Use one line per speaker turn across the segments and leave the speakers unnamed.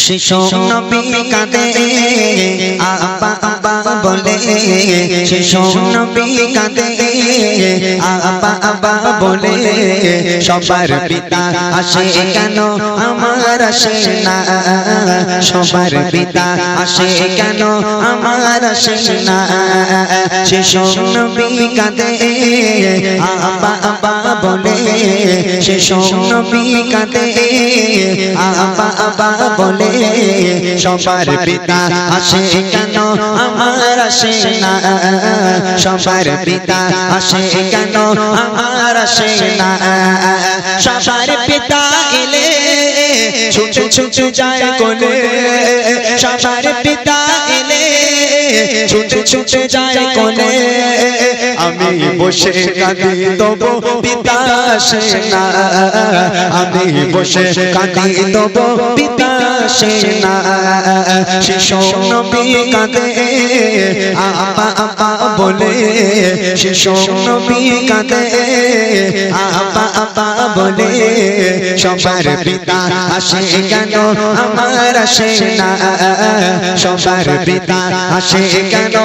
শিশু নবী কাঁদে আব্বা আব্বা বলে, শিশু নবী কাঁদে আব্বা আব্বা বলে। সবার পিতা আসে কেন আমার আসে না, সবার পিতা আসে কেন আমার আসে না। শিশু নবী কাঁদে আব্বা আব্বা বলে, শিশু নবী কাঁদে আব্বা আব্বা বলে। সবার পিতা আসে কেন আমার আসে না, সবার পিতা আসে কেন আমার আসে না। সবার পিতা এলে ছুটে ছুটে যায় কোলে, সবার পিতা এলে ছুটে ছুটে যায় কোলে। আমি বসে কাঁদি তবু পিতা আসে না, আমি বসে কাঁদি তবু পিতা আসে না। শিশু নবী কাঁদে আব্বা আব্বা বলে, শিশু নবী কাঁদে আব্বা আব্বা বলে। সবার পিতা আসে কেন আমার আসে না, সবার পিতা আসে কেন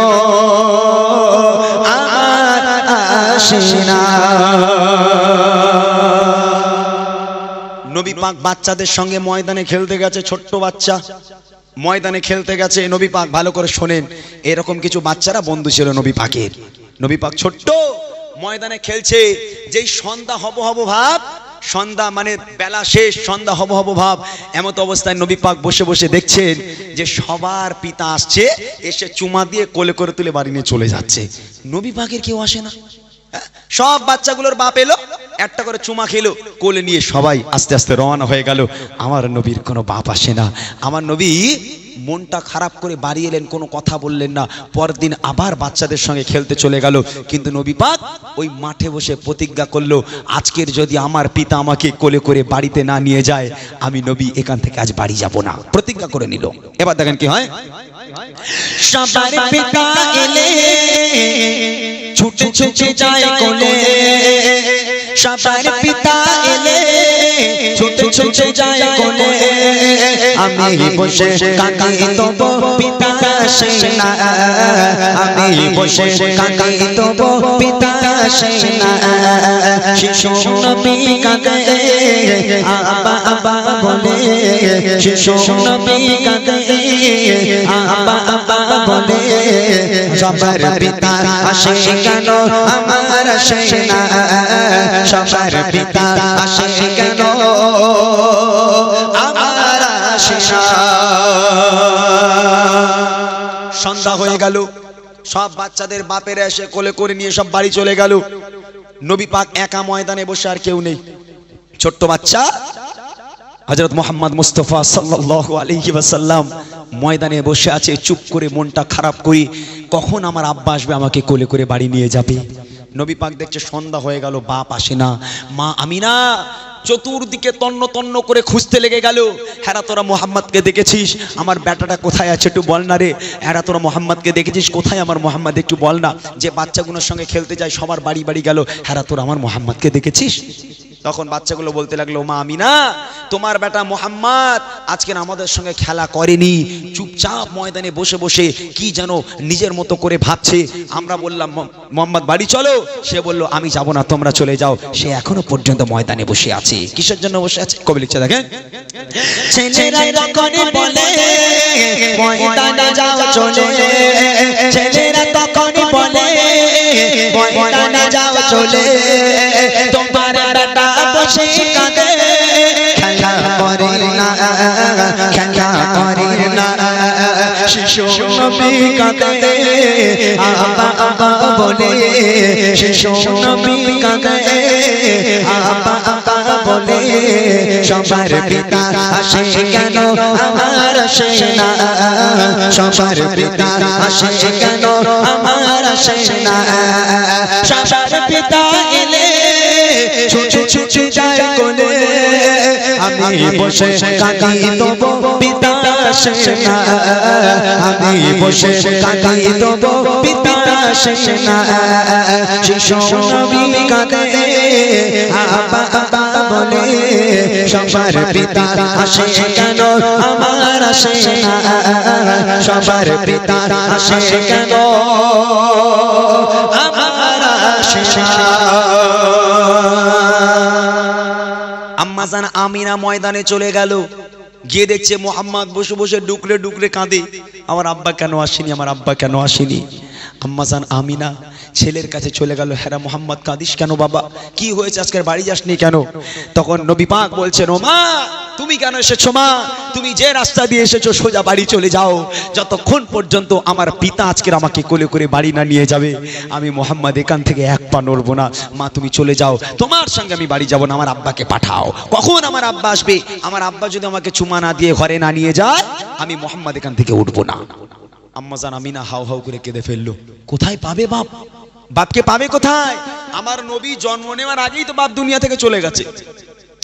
আমার আসে না। নবী পাক বাচ্চাদের সঙ্গে ময়দানে খেলতে গেছে, ছোট্ট বাচ্চা ময়দানে খেলতে গেছে। নবী পাক ভালো করে শোনেন, এরকম কিছু বাচ্চারা বন্ধু ছিল নবী পাকের। নবী পাক ছোট্ট ময়দানে খেলছে, যেই সন্ধ্যা হব হব ভাব, সন্ধ্যা মানে বেলা শেষ, সন্ধ্যা হব হব ভাব, এমত অবস্থায় নবী পাক বসে বসে দেখছেন যে সবার পিতা আসছে, এসে চুমা দিয়ে কোলে করে তুলে বাড়ি নিয়ে চলে যাচ্ছে। নবী পাকের কেউ আসে না। সব বাচ্চাগুলোর বাপ এলো, একটা করে চুমা খেলো, কোলে নিয়ে সবাই আস্তে আস্তে রওনা হয়ে গেল। আমার নবীর কোনো বাপ আসে না। আমার নবী মনটা খারাপ করে বাড়ি এলেন, কোনো কথা বললেন না। পরের দিন আবার বাচ্চাদের সঙ্গে খেলতে চলে গেল। কিন্তু নবী পাক ওই মাঠে বসে প্রতিজ্ঞা করলো, আজকের যদি আমার পিতা আমাকে কোলে করে বাড়িতে না নিয়ে যায়, আমি নবী এখান থেকে আজ বাড়ি যাব না। প্রতিজ্ঞা করে নিল। এবার দেখেন কি হয়। সবার পিতা এলে ছুটে ছুটে যায় কোলে, সবার পিতা এলে ছুটে ছুটে যায় কোলে। আমি বসে কাঁদি তবু পিতা আসে না, আমি বসে কাঁদি তবু পিতা আসে না। শিশু নবী কাঁদে আব্বা আব্বা বলে, শিশু নবী কাঁদে আব্বা আব্বা বলে। সবার পিতা আসে কেন আমার আসে না, সবার পিতা আসে কেন আমার আসে না। সন্ধ্যা হয়ে গেল, সব বাচ্চাদের বাপেরা এসে কোলে করে নিয়ে সব বাড়ি চলে গেল। নবী পাক একা ময়দানে বসে, আর কেউ নেই। ছোট্ট বাচ্চা হযরত মুহাম্মদ মুস্তাফা সাল্লাল্লাহু আলাইহি ওয়াসাল্লাম ময়দানে বসে আছে, চুপ করে মনটা খারাপ করি, কখন আমার আব্বা আসবে আমাকে কোলে করে বাড়ি নিয়ে যাবে। নবী পাক দেখছে সন্ধ্যা হয়ে গেল, বাপ আসে না। মা আমিনা চতুর্দিকে তন্ন তন্ন করে খুঁজতে লেগে গেল। হ্যাঁ তোরা মোহাম্মদকে দেখেছিস? আমার বেটাটা কোথায় আছে একটু বল না রে। হ্যাঁ তোরা মোহাম্মদকে দেখেছিস? কোথায় আমার মোহাম্মদ একটু বল না। যে বাচ্চাগুলোর সঙ্গে খেলতে যায় সবার বাড়ি বাড়ি গেল, হ্যাঁ তোরা আমার মোহাম্মদকে দেখেছিস? তখন বাচ্চাগুলো বলতে লাগলো, মা আমিনা তোমার বেটা মোহাম্মদ আজকে আমাদের সঙ্গে খেলা করেনি, চুপচাপ ময়দানে বসে বসে কি যেন নিজের মতো করে ভাবছে। আমরা বললাম মোহাম্মদ বাড়ি চলো, সে বলল আমি যাব না, তোমরা চলে যাও। সে এখনো পর্যন্ত ময়দানে বসে আছে। কিসের জন্য বসে আছে? কবি লিখছে দেখেন, ছেলেরা তখন বলে ময়দানে যাও চলে, ছেলেরা তখন বলে ময়দানে যাও চলে। তোমার বেটা বসে কাঁদে, খেলা করে না, খেলা করে না। শিশু নবী কাঁদে আব্বা আব্বা বলে, শিশু নবী কাঁদে আব্বা আব্বা বলে। সবার পিতা আসে কেন আমার আসে না, সবার পিতা আসে কেন আমার আসে না। সবার পিতা এলে ছুটে ছুটে যায় কোলে, আমি বসে কাঁদি তবু পিতা আসে না, আমি বসে কাঁদি তবু পিতা আসে না। শিশু নবী কাঁদে আব্বা আব্বা বলে সবার পিতা আসে কেন আমার আসে না সবার পিতা আসে কেন আমার আসে না আম্মা জান আমিনা ময়দানে চলে গেল গিয়ে দেখছে মোহাম্মদ বসে বসে ডুকরে ডুকরে কাঁদে আমার আব্বা কেন আসেনি আমার আব্বা কেন আসেনি আম্মা জান আমিনা ছেলের কাছে চলে গেল হেরা মোহাম্মদ কাঁদিস কেন বাবা কি হয়েছে আজকের বাড়ি যাসনি কেন তখন নবী পাক বলছেন ও মা তুমি কেন এসেছো মা তুমি যে রাস্তা দিয়ে এসেছো সোজা বাড়ি চলে যাও যতক্ষণ পর্যন্ত আমার পিতা আজকের আমাকে কোলে করে বাড়ি না নিয়ে যাবে আমি মোহাম্মদ এখান থেকে এক পা নড়বো না মা তুমি চলে যাও তোমার সঙ্গে আমি বাড়ি যাব না আমার আব্বাকে পাঠাও কখন আমার আব্বা আসবে আমার আব্বা যদি আমাকে চুমা না দিয়ে ঘরে না নিয়ে যায় আমি মোহাম্মদ এখান থেকে উঠবো না আম্মা জান আমিনা হাউ হাউ করে কেঁদে ফেললো কোথায় পাবে বাপ বাপকে পাবে কোথায় আমার নবী জন্ম নেওয়ার আগেই তো বাপ দুনিয়া থেকে চলে গেছে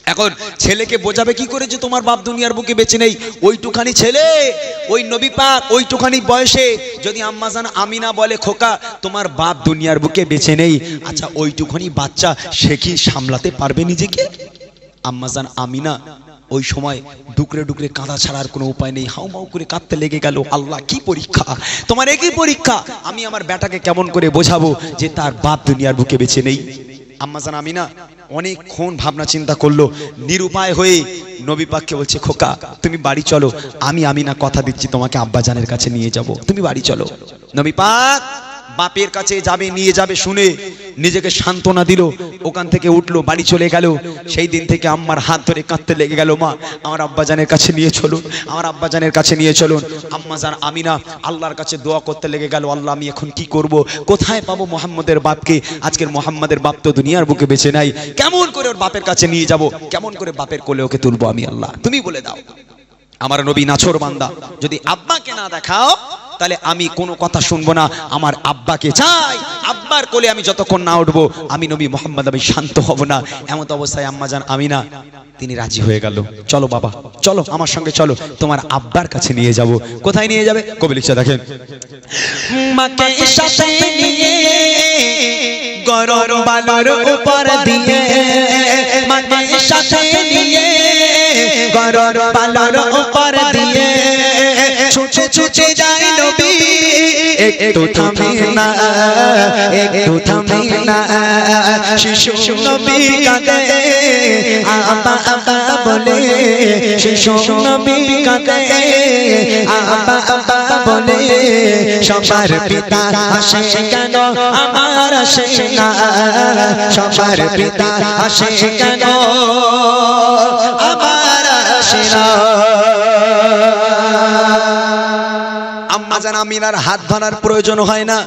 এখন ছেলেকে বোঝাবে কি করে যে তোমার বাপ দুনিয়ার বুকে বেঁচে নেই ওইটুখানি ছেলে ওই নবী পাক ওইটুখানি বয়সে যদি আম্মা জান আমিনা বলে খোকা তোমার বাপ দুনিয়ার বুকে বেঁচে নেই আচ্ছা ওইটুখানি বাচ্চা সে কি সামলাতে পারবে নিজেকে আম্মা জান আমিনা ওই সময় ডুকরে ডুকরে কাঁদা ছাড়ার কোনো উপায় নেই হাউমাউ করে কাঁদতে লেগে গেল আল্লাহ কি পরীক্ষা তোমার একই পরীক্ষা আমি আমার বেটাকে কেমন করে বোঝাবো যে তার বাপ দুনিয়ার বুকে বেঁচে নেই আম্মা জান আমিনা অনেকক্ষণ ভাবনা চিন্তা করলো নিরুপায় হয়ে নবী পাককে বলছে খোকা তুমি বাড়ি চলো আমি আমিনা কথা দিচ্ছি তোমাকে আব্বা জানের কাছে নিয়ে যাব তুমি বাড়ি চলো নবী পাক বাপের কাছে যাবে নিয়ে যাবে শুনে নিজেকে সান্ত্বনা দিল ওখান থেকে উঠলো বাড়ি চলে গেল সেই দিন থেকে আম্মার হাত ধরে কাঁদতে লেগে গেল মা আমার আব্বাজানের কাছে নিয়ে চলুন আমার আব্বাজানের কাছে নিয়ে চলুন আম্মা জান আমিনা আল্লাহর কাছে দোয়া করতে লেগে গেল আল্লাহ আমি এখন কি করব কোথায় পাবো মোহাম্মদের বাপকে আজকের মোহাম্মদের বাপ তো দুনিয়ার বুকে বেঁচে নাই কেমন করে ওর বাপের কাছে নিয়ে যাব কেমন করে বাপের কোলে ওকে তুলবো আমি আল্লাহ তুমি বলে দাও আমার নবী নাছোর বান্দা যদি আব্বাকে না দেখাও তাহলে আমি কোনো কথা শুনবো না আমার আব্বাকে চাই আব্বার কোলে আমি যতক্ষণ না উঠবো আমি নবী মোহাম্মদ আমি শান্ত হব না এমন অবস্থায় আম্মা জান আমিনা তিনি রাজি হয়ে গেল চলো বাবা চলো আমার সঙ্গে চলো তোমার আব্বার কাছে নিয়ে যাব কোথায় নিয়ে যাবে কবি লিখছে দেখেন মাকে সাথে নিয়ে গরম বালুর উপর দিয়ে মাকে সাথে নিয়ে গরম বালুর উপর দিয়ে ছুটে ছুটে যায় নবী একটু থামে না শিশু নবী কাঁদে আব্বা আব্বা বলে শিশু নবী কাঁদে আব্বা আব্বা বলে সবার পিতা আসে কেন আমার আসে না সবার পিতা আসে কেন আমার আসে না আম্মা জান আমিনার হাত ধরার প্রয়োজন হয় না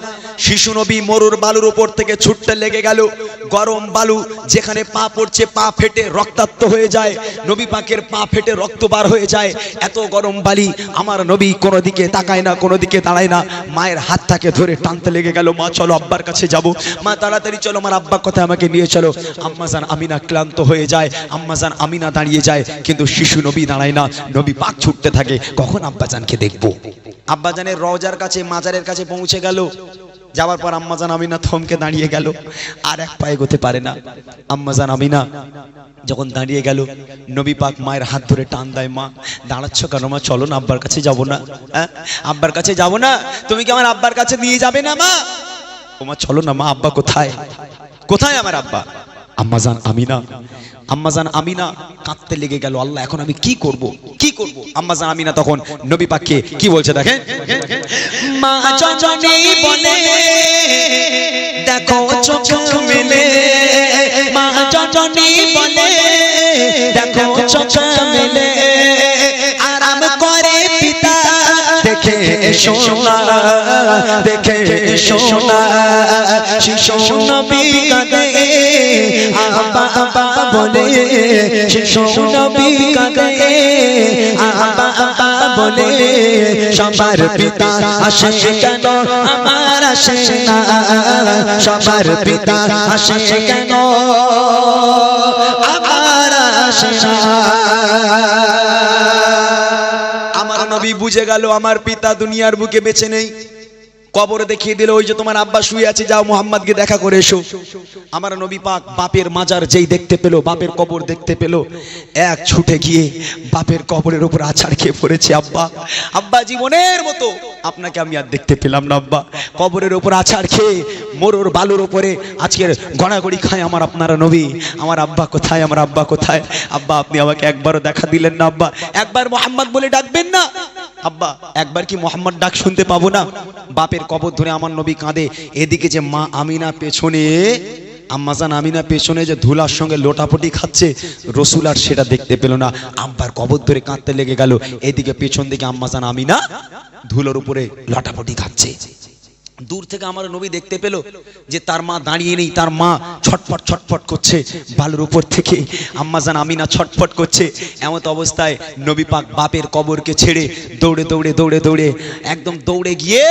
শিশু নবী মরুর বালুর উপর থেকে ছুটতে লেগে গেল গরম বালু যেখানে পা পড়ছে পা ফেটে রক্তাক্ত হয়ে যায় নবী পাকের পা ফেটে রক্ত বার হয়ে যায় এত গরম বালি আমার নবী কোনো দিকে তাকায় না কোনো দিকে দাঁড়ায় না মায়ের হাতটাকে ধরে টানতে লেগে গেল মা চলো আব্বার কাছে যাব মা তাড়াতাড়ি চলো আমার আব্বার কথা আমাকে নিয়ে চলো আম্মা জান আমিনা ক্লান্ত হয়ে যায় আম্মা জান আমিনা দাঁড়িয়ে যায় কিন্তু শিশু নবী দাঁড়ায় না নবী পাক ছুটতে থাকে কখন আব্বা জানকে দেখবো আব্বা জানের রওজার কাছে মাজারের কাছে পৌঁছে গেল যাওয়ার পর আম্মা জান আমিনা থমকে দাঁড়িয়ে গেল আর এক পায়ে এগোতে পারে না আম্মা জান আমিনা যখন দাঁড়িয়ে গেল নবী পাক মায়ের হাত ধরে টান দেয় মা দাঁড়াচ্ছ কেন মা চলো না আব্বার কাছে যাবো না হ্যাঁ আব্বার কাছে যাবো না তুমি কি আমার আব্বার কাছে নিয়ে যাবে না মা ও মা চলো না মা আব্বা কোথায় কোথায় আমার আব্বা আম্মা জান আমিনা কাঁদতে লেগে গেল আল্লাহ এখন আমি কি করব আম্মা জান আমিনা তখন নবী পাককে কি বলছে দেখেন মা জননী বলে দেখো চোখ মেলে মা জননী বলে দেখো চোখ মেলে আরাম করে পিতা দেখে সোনা দেখে সোনা শিশু নবী কাঁদে আব্বা আব্বা বলে শিশু নবী কাঁদে আব্বা আব্বা বলে সবার পিতা আসে কেন আমার আসে না সবার পিতা আসে কেন আমার আসে না আমার নবী বুঝে গেল আমার পিতা দুনিয়ার বুকে বেঁচে নেই কবর দেখিয়ে দিল, ওই যে তোমার আব্বা শুয়ে আছে, যাও মুহাম্মদকে দেখা করে এসো। আমার নবী পাক বাপের মাজার যেই দেখতে পেল, বাপের কবর দেখতে পেল, এক ছুটে গিয়ে বাপের কবরের উপর আছাড় খেয়ে পড়েছে। আব্বা, আব্বা জীবনের মতো আপনাকে আমি আর দেখতে পেলাম না আব্বা। কবরের উপর আছাড় খেয়ে মরুর বালুর উপরে আজকের গড়াগড়ি খায় আমার আপনারা নবী। আমার আব্বা কোথায়, আমার আব্বা কোথায়? আব্বা আপনি আমাকে একবারও দেখা দিলেন না আব্বা, একবার মুহাম্মদ বলে ডাকবেন না আব্বা, একবার কি মোহাম্মদ ডাক শুনতে পাবো না? বাপের কবর ধরে আমার নবী কাঁদে। এদিকে যে মা আমিনা পেছনে, আম্মাজান আমিনা পেছনে যে ধুলার সঙ্গে লোটাপটি খাচ্ছে, রসুল আর সেটা দেখতে পেল না। আব্বার কবর ধরে কাঁদতে লেগে গেল। এদিকে পেছন দিকে আম্মাজান আমিনা ধুলোর উপরে লোটাপটি খাচ্ছে। দূর থেকে আমার নবী দেখতে পেল যে তার মা দাঁড়িয়ে নেই, তার মা ছটফট ছটফট করছে বালুর উপর থেকে। আম্মাজান আমিনা ছটফট করছে। এমত অবস্থায় নবী পাক বাপের কবরকে ছেড়ে দৌড়ে দৌড়ে দৌড়ে দৌড়ে একদম দৌড়ে গিয়ে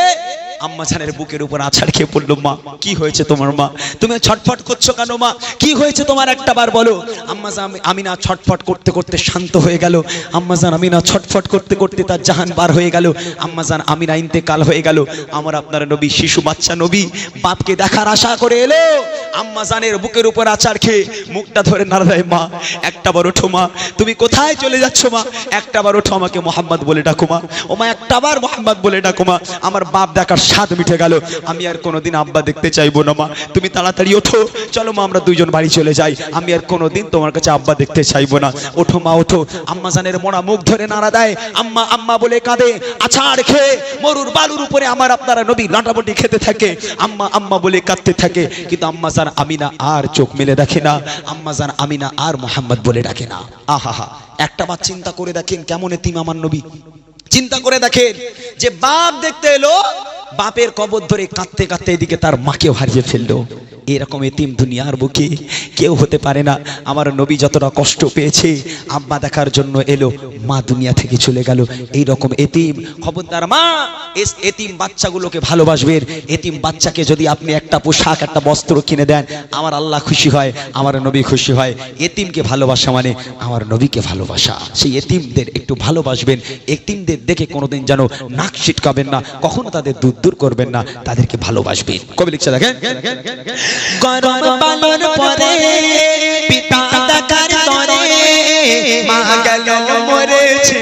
আম্মাজানের বুকের উপর আছাড় খেয়ে পড়লো। মা কি হয়েছে তোমার? মা তুমি ছটফট করছো কেন? মা কি হয়েছে তোমার, একটা বার বলো। আম্মাজান আমিনা ছটফট করতে করতে শান্ত হয়ে গেল। আম্মাজান আমিনা ছটফট করতে করতে তার জাহান বার হয়ে গেল। আম্মাজান আমিনা ইন্তেকাল হয়ে গেল। আমার আপনার নবী শিশু বাচ্চা নবী বাপকে দেখার আশা করে এলো। আম্মাজানের বুকের উপর আছাড় খেয়ে মুখটা ধরে নাড়ায়, মা একটা বার ওঠো মা, তুমি কোথায় চলে যাচ্ছ মা? একটা বার ওঠো, আমাকে মোহাম্মদ বলে ডাকো মা। ও মা একটা বার মোহাম্মদ বলে ডাকো মা। আমার বাপ দেখার স্বাদ মিটে গেল, আমি আর কোনোদিন আব্বা দেখতে চাইবো না মা। তুমি তাড়াতাড়ি ওঠো, চলো মা আমরা দুইজন বাড়ি চলে যাই। আমি আর কোনোদিন তোমার কাছে আব্বা দেখতে চাইবো না। ওঠো মা ওঠো। আম্মাজানের মোড়া মুখ ধরে নাড়া দেয়, আম্মা আম্মা বলে কাঁদে। আছাড় খেয়ে মরুর বালুর উপরে আমার আপনারা নবী লাটাপটি খেতে থাকে, আম্মা আম্মা বলে কাঁদতে থাকে। কিন্তু আম্মাজান আমিনা আর চোখ মেলে দেখে না, আম্মাজান আমিনা আর মোহাম্মদ বলে ডাকে না। আহা, একটা বার চিন্তা করে দেখেন কেমন এতিম আমার নবী। চিন্তা করে দেখেন যে বাপ দেখতে এলো, বাপের কবর ধরে কাঁদতে কাঁদতে এদিকে তার মাকেও হারিয়ে ফেললো। এরকম এতিম দুনিয়ার বুকে কেউ হতে পারে না। আমার নবী যতটা কষ্ট পেয়েছে আব্বা দেখার জন্য এলো, মা দুনিয়া থেকে চলে গেল। এই রকম এতিম, খবরদার মা এতিম বাচ্চাগুলোকে ভালোবাসবেন। এতিম বাচ্চাকে যদি আপনি একটা পোশাক একটা বস্ত্র কিনে দেন, আমার আল্লাহ খুশি হয়, আমার নবী খুশি হয়। এতিমকে ভালোবাসা মানে আমার নবীকে ভালোবাসা। সেই এতিমদের একটু ভালোবাসবেন। এতিমদের দেখে কোনোদিন যেন নাক ছিটকাবেন না, কখনো তাদের দূর দূর করবেন না, তাদেরকে ভালোবাসবেন। কবি লিখছে দেখেন,
গরম পালন পরে পিতা দেখার তরে মা গেল মরেছে,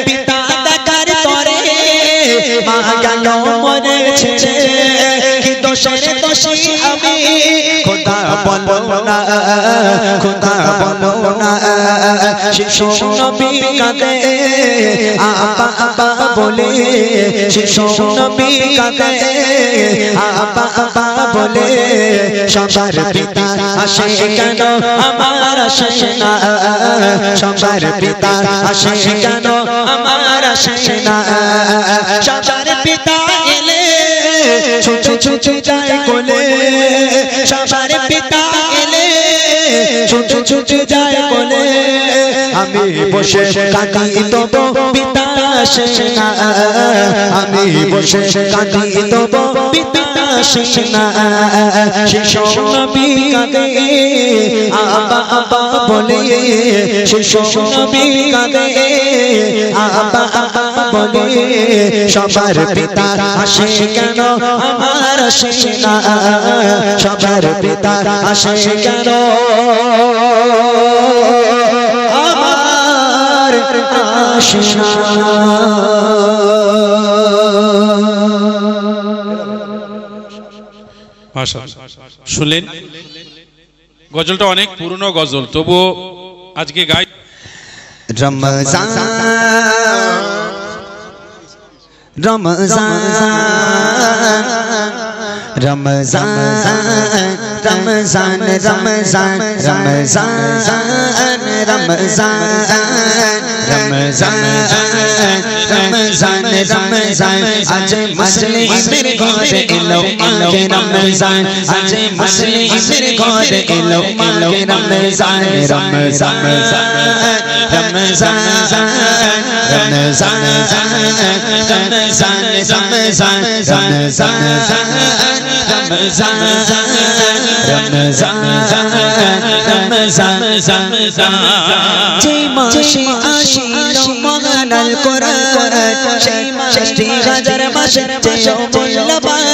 পিতা দেখার তরে মা গেল মরেছে। কি দোষের দোষী আমি খোদা বলো না, খোদা বলো না। শিশু নবী কাঁদে আপা আপা বলে, শিশু নবী কাঁদে আপা আপা বলে। সবার পিতা আসে কেন আমার আসে না, সবার পিতা আসে কেন আমার আসে না। সবার পিতা এলে ছুটে ছুটে যায় কোলে, সবার পিতা এলে ছুটে ছুটে যায় কোলে। আমি বসে কাঁদি তবু পিতা আসে না, আমি বসে কাঁদি তবু পিতা আসে না। শিশু নবী কাঁদে আপা আপা বলে, শিশু নবী কাঁদে আপা আপা বলে। সবার পিতা আসে কেন আমার আসে না, সবার পিতা আসে কেন আমার আসে না।
শুনলেন গজলটা অনেক পুরনো গজল, তবুও আজকে গাই।
রমজান রমজান রমজান রমজান রমজান রমজান রমজান রমজান রমজান রমজান। আজ মুসলিমের ঘরে এলো মাহে রমজান, আজ মুসলিমের ঘরে এলো মাহে রমজান। রমজান রমজান রমজান রমজান রমজান রমজান রমজান রমজান। যে মাসে আসিল মহান আল কোরআন সেই মাসটি হাজার মাসের চেয়েও মূল্যবান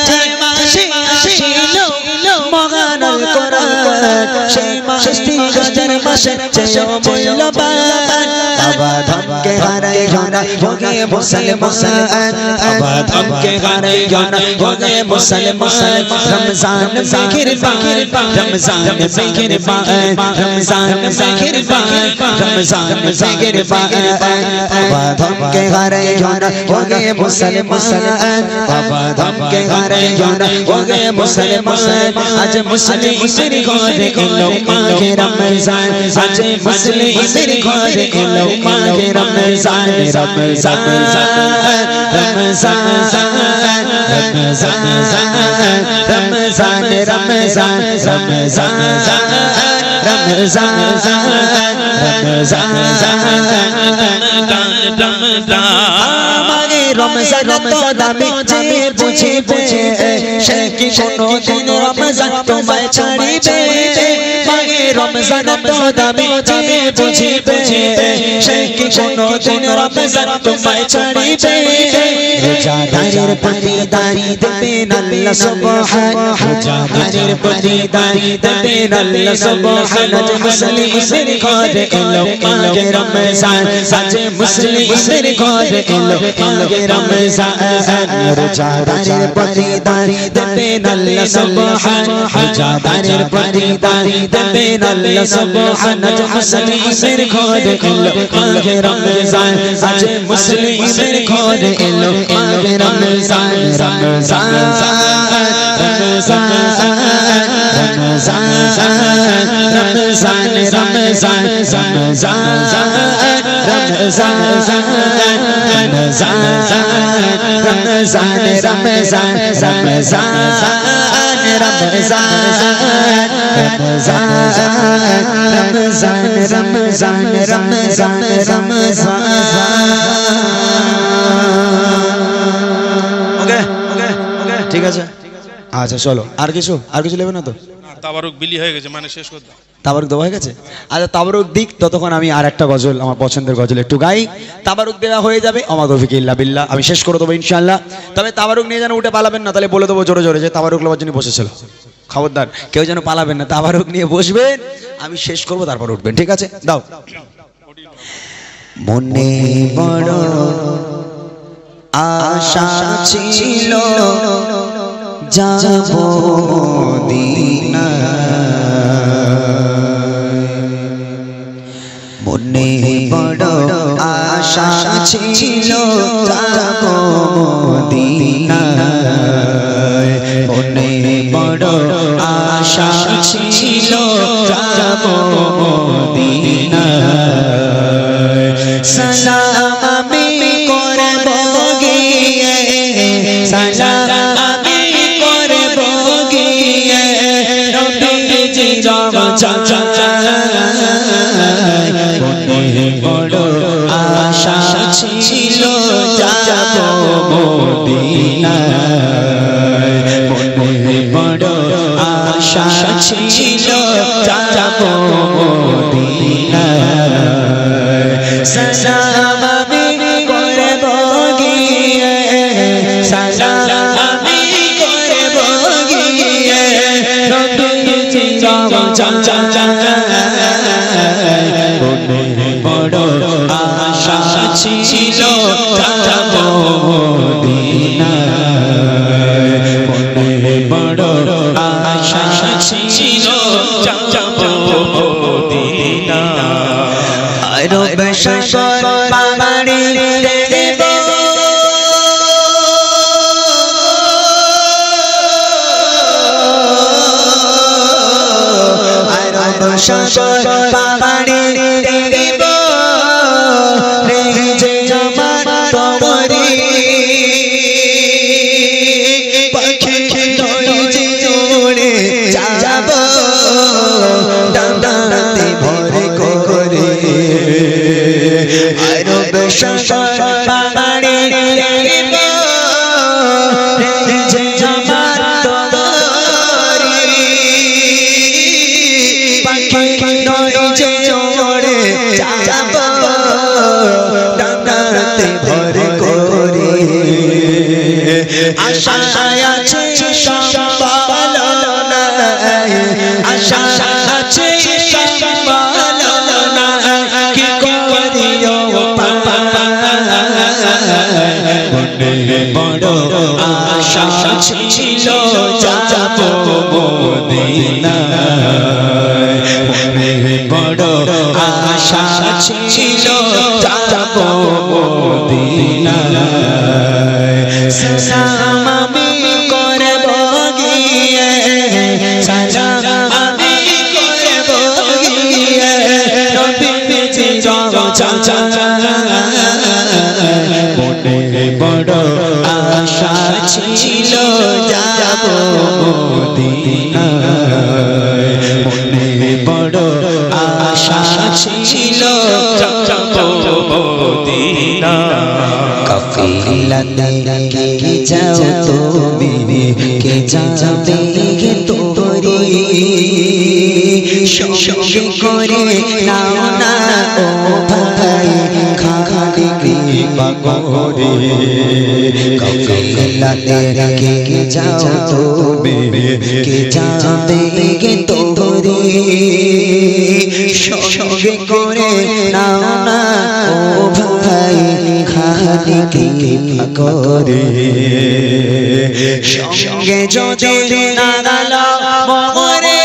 যে মাসে আসিল মহান আল কোরআন সেই মাসটি হাজার মাসের চেয়েও মূল্যবান আবাদন কে হারাই জানা হোগে মুসলমান আবাদন কে হারাই জানা হোগে মুসলমান রমজান জিকির পায় রমজান জিকির পায় রমজান জিকির পায় রমজান জিকির পায় আবাদন কে হারাই জানা হোগে মুসলমান আবাদন কে হারাই জানা হোগে মুসলমান আজ মুসলিমের ঘরে এলো মাহে রমজান আজ মুসলিমের ঘরে এলো মাহে রমজান রমজান রমজান রমজান রমজান রমজান রমজান রমজান রমজান তো দামি যে বুঝে বুঝে সে কি কোনদিন রমজান তোমায় ছাড়িবে মাগে রমজান তো দামি যে বুঝে বুঝে সে কি কোনদিন রমজান তোমায় ছাড়িবে রোজাদারের প্রতি দাড়ি দেবেন আল্লাহ সুবহান রোজাদারের প্রতি দাড়ি দেবেন আল্লাহ সুবহান আজ মুসলিমের ঘরে এলো মাহে রমজান আজ মুসলিমের ঘরে এলো মাহে রমজান রোজাদারের প্রতি দাড়ি দেবেন আল্লাহ সুবহান রোজাদারের প্রতি দাড়ি দেবেন আল্লাহ সুবহান আজ মুসলিমের ঘরে এলো মাহে রমজান আজ মুসলিমের ঘরে এলো মাহে রমজান রমজান রমজান রমজান রমজান রমজান রমজান
ঠিক আছে আচ্ছা চলো আর কিছু নেবে না তো
তাবারুক বিলি হয়ে গেছে মানে শেষ করতে
তাবারুক দেওয়া হয়ে গেছে আচ্ছা তাবারুক দিক ততক্ষণ আমি আর একটা গজল আমার পছন্দের গজল একটু গাই তাবারুক দেওয়া হয়ে যাবে আমার তৌফিক ইল্লা বিল্লাহ আমি শেষ করে দেবো ইনশাআল্লাহ তবে তাবারুক নিয়ে যেন উঠে পালাবেন না তাহলে বলে দেবো জোরে জোরে যে তাবারুক লওয়ার জন্য বসেছিল খবরদার কেউ যেন পালাবেন না তাবারুক নিয়ে বসবেন আমি শেষ করবো তারপর উঠবেন ঠিক আছে দাও
মনে বড় আশা ছিল যাব মদিনা মনে বড় আশা ছিল যাব মদিনা মনে বড় আশা ছিল যাব মদিনা সালাম আমি করব গিয়ে সালাম আমি করব গিয়ে নবীজি মনে বড় আশা ছিল যাব মদিনা মনে বড় আশা ছিল যাব মদিনা সালাম আমি করব গিয়ে সালাম আমি করব গিয়ে নবীজি মনে বড় আশা ছিল যাব মদিনা মনে বড় আশা ছিল যাব মদিনা আরব সাগর পাড়ি দেব আরব সাগর পাড়ি দেব রেজে আমার তবরি পাখি নইছে উড়ে যাব ডানাতে ভরে করে আরব সাগর পাড়ি দেব রেজে আমার তবরি পাখি নইছে উড়ে যাব জান্নাতে ভর করে আশা আছে সম্পালনা আশা আছে সম্পালনা কি করিও মনে বড় আশা ছিল যাব মদিনায় মনে বড় আশা ছিল যাব মদিনায় সালাম আমি করব গিয়ে সালাম আমি করব গিয়ে নবীজি মনে বড় আশা ছিল যাব মদিনায় মনে বড় আশা ছিল যাব মদিনায় কাফিলাতে কে যাও তুমি কে যাবে গে তোরি সঙ্গে করে নাও না ও ভাই খাখাড়ি কৃপা করে কাফিলাতে কে যাও তুমি কে যাবে গে তোরি সঙ্গে করে নাও না ও ভাই খাখাড়ি কৃপা করে সঙ্গে যদি না গালো মরে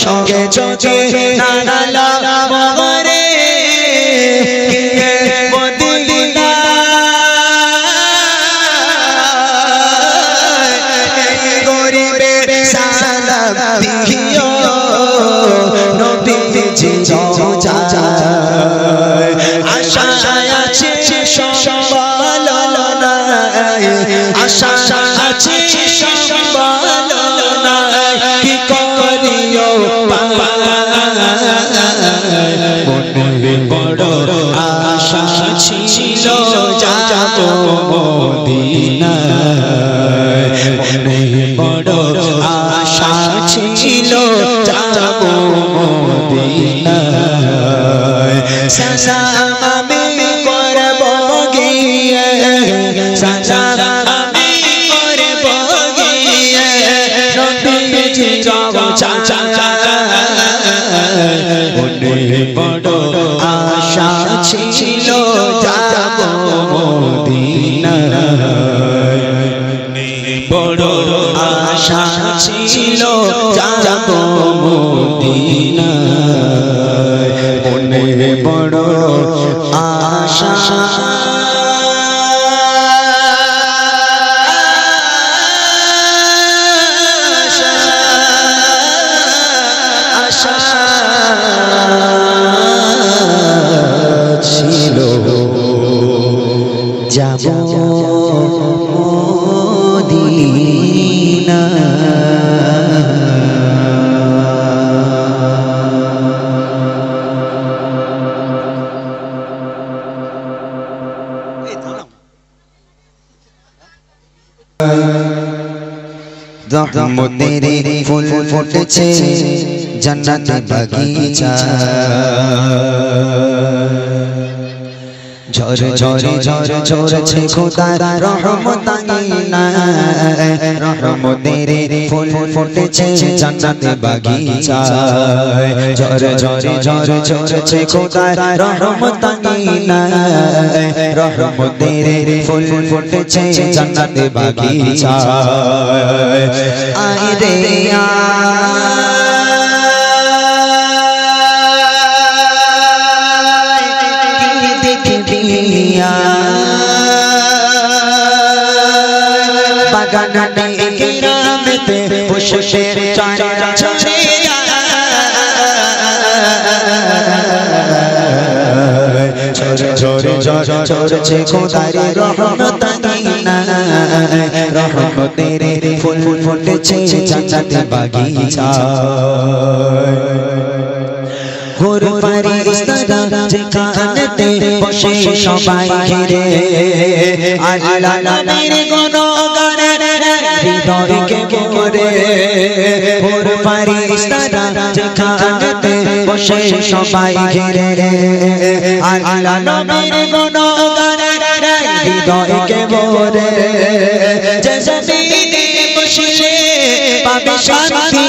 সঙ্গে যদি না গালো মরে মদিনা গরিবের সালাম দিও নবীজি যায় আশা আছে সম্পালনায় আশা আছে সম্পালনায় কি করিও মনে বড় আশা ছিল যাব মদিনায় মনে বড় আশা ছিল যাব মদিনায় সালাম আমি করব গিয়ে সালাম আমি করব গিয়ে নবীজি মনে বড় আশা ছিল যাব মদিনায় বড় আশা ছিল যাব মদিনায় মনে বড় আশা ছিল যাব মদিনা রহমতের ফুল ফুটেছে জান্নাতের বাগিচা ঝরে ঝরে ঝরে ঝরেছে খোদার রহমত রহমতের ফুল ফুটেছে জান্নাতের বাগিচা ঝরে ঝরে ঝরে ঝরেছে খোদার রহমত রহমতের ফুল ফুটেছে জান্নাতের বাগিচা আয় রে বাগানে কিরামতে বসে চারা ছড়ে ঝরে ঝরে ঝরেছে খোদার রহমত রহমতের ফুল ফুটেছে জান্নাতের বাগিচা ঘোর ফারিস্তারা যেখানেতে বসে সবাই ঘিরে আল্লাহ নামের গুণগানে হৃদয়কে ভরে ঘোর ফারিস্তারা যেখানেতে বসে সবাই ঘিরে আল্লাহ নবীর গুণগানে হৃদয়কে ভরে যে জমিনে বসলে পাবে শান্তি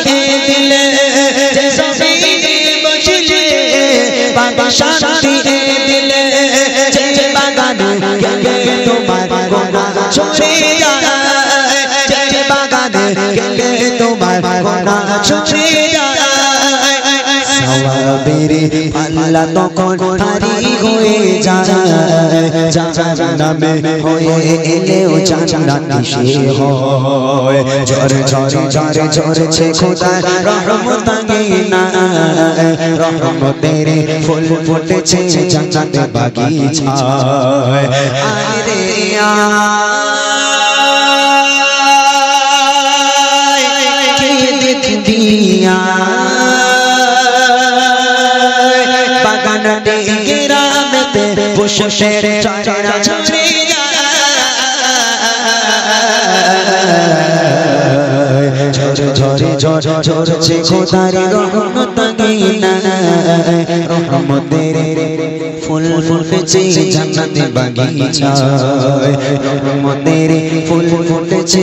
দিলে যে জমিনে বসলে পাবে শান্তি দিলে যে বাগানে গেলে তোমার গুনাহ ঝরে যায় যে বাগানে গেলে তোমার গুনাহ ঝরে যায় সওয়াবের পাল্লা তখন ভারী হয়ে যায় জাহান্নামে হয়ে এলেও জান্নাতি সে হয় ঝরে ঝরে ঝরে ঝরছে খোদার রহমত না রহমতের ফুল ফুটেছে জান্নাতে বাগিচায় আরে কে দেখবি বাগানতে গ্রামেতে বসে চারা ঝরে ঝরে ঝরে ঝরছে খোদার রহমত না রহমতের ফুল ফুটেছে জান্নাতে বাগিচায় রহমতের ফুল ফুটেছে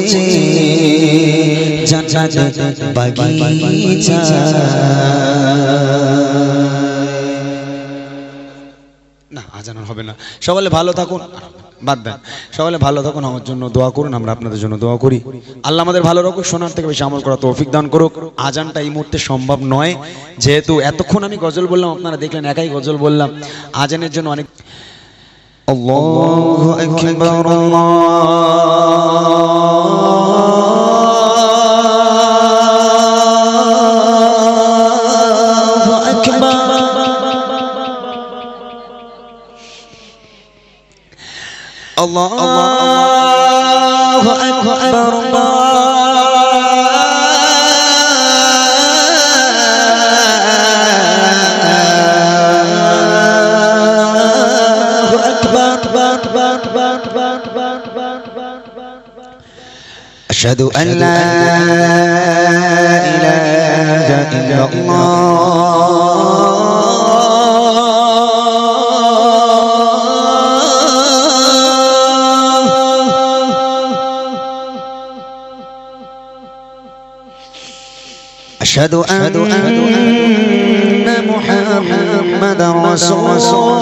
জান্নাতে বাগিচায়
না আজান হবে না। সবাই ভালো থাকুন, বাদ দেন, সবাই ভালো থাকুন, আমার জন্য দোয়া করুন, আমরা আপনাদের জন্য দোয়া করি। আল্লাহ আমাদের ভালো রাখুক, শোনার থেকে বেশি আমল করা তৌফিক দান করুক। আজানটা এই মুহূর্তে সম্ভব নয়, যেহেতু এতক্ষণ আমি গজল বললাম, আপনারা দেখলেন একাই গজল বললাম। আজানের জন্য অনেক আল্লাহু আকবার الله أكبر أشهد أن لا إله إلا الله أشهد أن محمدا رسول الله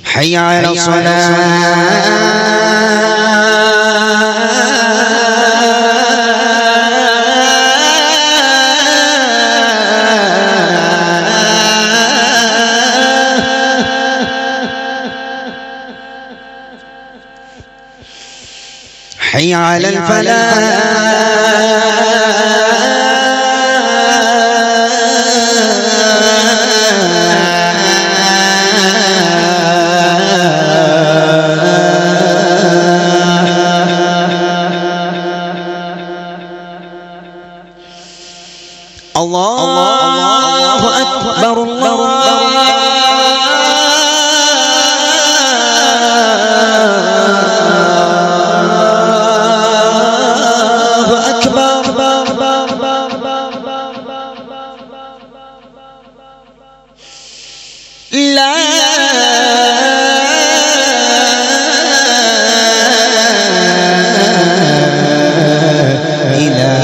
حي على الصلاة حي على الفلاح الله أكبر لا إله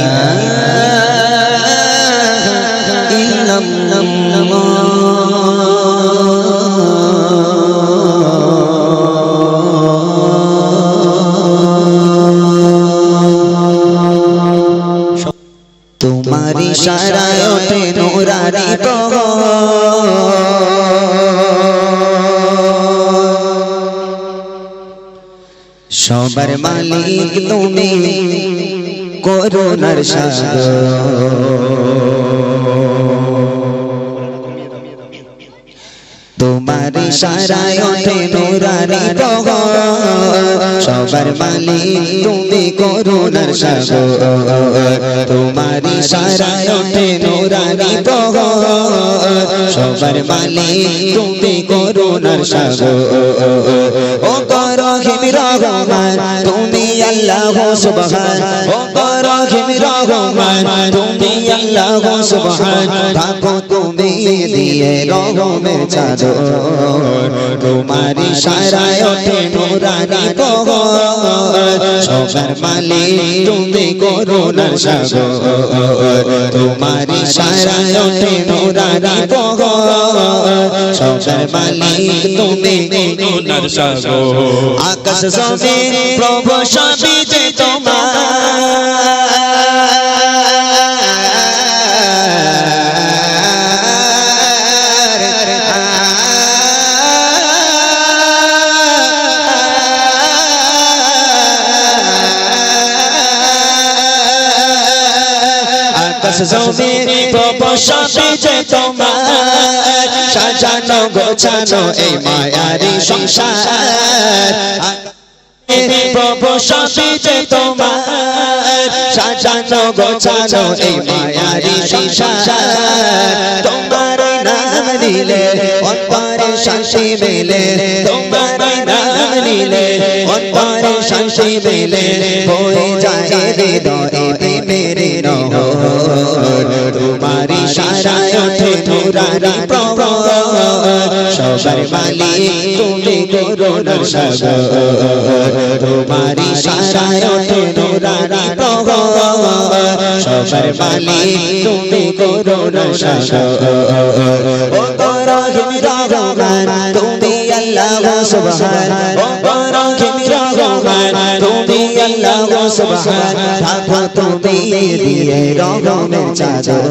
إلا الله तुम्हारी इशाराय पे नूरानी সবার মালিক তুমি করুণার সাগর তোমার ইশারায় ওঠে নূরানি প্রভাত
সবার মালিক তুমি করুণার সাগর তোমারি ইশারায় ওঠে নূরানি প্রহর সবার মালিক তুমি করুণার সাগর ও রহিম রহমান তুমি আল্লাহ সুবহান ও রহিম রহমান তুমি আল্লাহ সুবহান থাকো তুমি দিয়ে রহমের চাদর তোমার ইশারায় ওঠে নূরানি প্রহর সবার মালিক তুমি করুণার সাগর তোমার ইশারায় ওঠে নূরানি প্রহর সবার মালিক তুমি করুণার সাগর আকাশ জমিন প্রভু সবই যে তোমার আকাশ জমিন প্রভু সবই যে তোমার সাজানো গোছানো এই মায়ারি সংসার প্রভু সবই যে তোমার সাজানো গোছানো এই মায়ারি সংসার তোমার নাম নিলে অন্তরে শান্তি মেলে তোমার নাম নিলে অন্তরে শান্তি মেলে বয়ে যায় হৃদয়ে প্রেমের নহর তোমার ইশারায় ওঠে নূরানি প্রহর সবার মালিক তুমি করুণার সাগর তোমার ইশারায় ওঠে নূরানি প্রহর সবার মালিক তুমি করুণার সাগর ও রহিম রহমান তুমি আল্লাহ সুবহান ও রহিম রহমান তুমি আল্লাহ সুবহান থাকো তুমি দিয়ে রহমের চাদর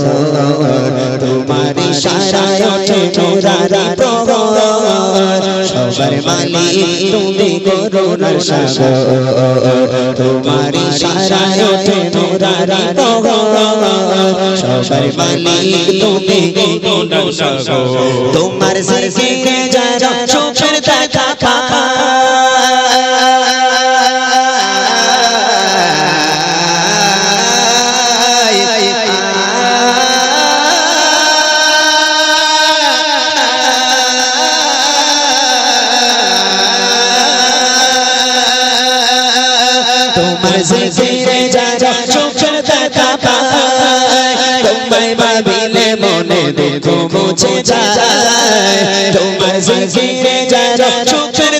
তোমার ইশারায় ওঠে নূরানি প্রহর সবার মালিক তুমি করুণার সাগর তোমার ইশারায় ওঠে নূরানি প্রহর সবার মালিক তুমি করুণার সাগর তোমার জিকিরে যারা চোখের দেখা তোমার জিকিরে যারা চোখের দেখা পায় তোমায় ভাবিলে মনে দুঃখ মুছে যায় তোমার জিকিরে যারা চোখের